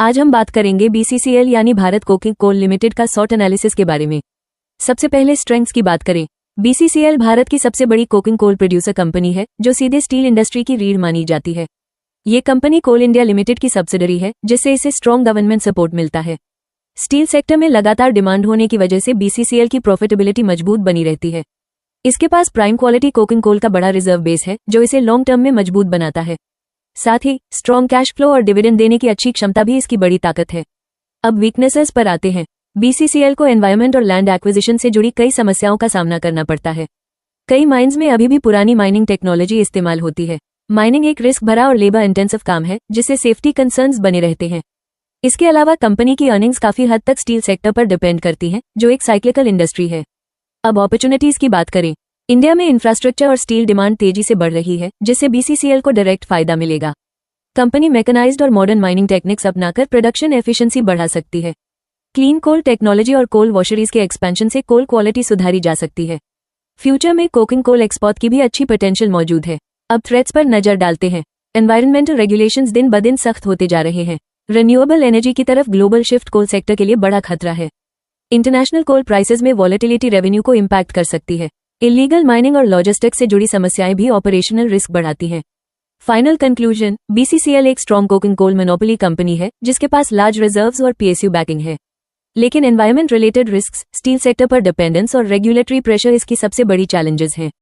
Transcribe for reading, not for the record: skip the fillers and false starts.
आज हम बात करेंगे बीसीसीएल यानी भारत कोकिंग कोल लिमिटेड का शॉर्ट एनालिसिस के बारे में। सबसे पहले स्ट्रेंथ्स की बात करें। बीसीसीएल भारत की सबसे बड़ी कोकिंग कोल प्रोड्यूसर कंपनी है जो सीधे स्टील इंडस्ट्री की रीढ़ मानी जाती है। ये कंपनी कोल इंडिया लिमिटेड की सब्सिडरी है जिससे इसे स्ट्रॉन्ग गवर्नमेंट सपोर्ट मिलता है। स्टील सेक्टर में लगातार डिमांड होने की वजह से बीसीसीएल की प्रॉफिटेबिलिटी मजबूत बनी रहती है। इसके पास प्राइम क्वालिटी कोकिंग कोल का बड़ा रिजर्व बेस है जो इसे लॉन्ग टर्म में मजबूत बनाता है। साथ ही स्ट्रॉन्ग कैश फ्लो और डिविडेंड देने की अच्छी क्षमता भी इसकी बड़ी ताकत है। अब वीकनेसेस पर आते हैं। बीसीसीएल को एनवायरमेंट और लैंड एक्विजिशन से जुड़ी कई समस्याओं का सामना करना पड़ता है। कई माइंस में अभी भी पुरानी माइनिंग टेक्नोलॉजी इस्तेमाल होती है। माइनिंग एक रिस्क भरा और लेबर इंटेंसिव काम है जिससे सेफ्टी कंसर्न्स बने रहते हैं। इसके अलावा कंपनी की अर्निंग्स काफी हद तक स्टील सेक्टर पर डिपेंड करती हैं जो एक साइक्लिकल इंडस्ट्री है। अब अपॉर्चुनिटीज की बात करें। इंडिया में इंफ्रास्ट्रक्चर और स्टील डिमांड तेजी से बढ़ रही है जिससे बीसीसीएल को डायरेक्ट फायदा मिलेगा। कंपनी मैकेनाइज्ड और मॉडर्न माइनिंग टेक्निक्स अपनाकर प्रोडक्शन एफिशिएंसी बढ़ा सकती है। क्लीन कोल टेक्नोलॉजी और कोल वॉशरीज के एक्सपेंशन से कोल क्वालिटी सुधारी जा सकती है। फ्यूचर में कोकिंग कोल एक्सपोर्ट की भी अच्छी पोटेंशियल मौजूद है। अब थ्रेट्स पर नजर डालते हैं। एनवायरमेंटल रेगुलेशंस दिन ब दिन सख्त होते जा रहे हैं। रिन्यूएबल एनर्जी की तरफ ग्लोबल शिफ्ट कोल सेक्टर के लिए बड़ा खतरा है। इंटरनेशनल कोल प्राइसेस में वॉलेटिलिटी रेवेन्यू को इम्पैक्ट कर सकती है। इलीगल माइनिंग और लॉजिस्टिक्स से जुड़ी समस्याएं भी ऑपरेशनल रिस्क बढ़ाती हैं। फाइनल कंक्लूजन, बीसीसीएल एक strong coking coal monopoly company है जिसके पास लार्ज रिजर्व्स और पीएसयू बैकिंग है। लेकिन environment related risks, steel sector पर डिपेंडेंस और रेगुलेटरी प्रेशर इसकी सबसे बड़ी चैलेंजेस हैं।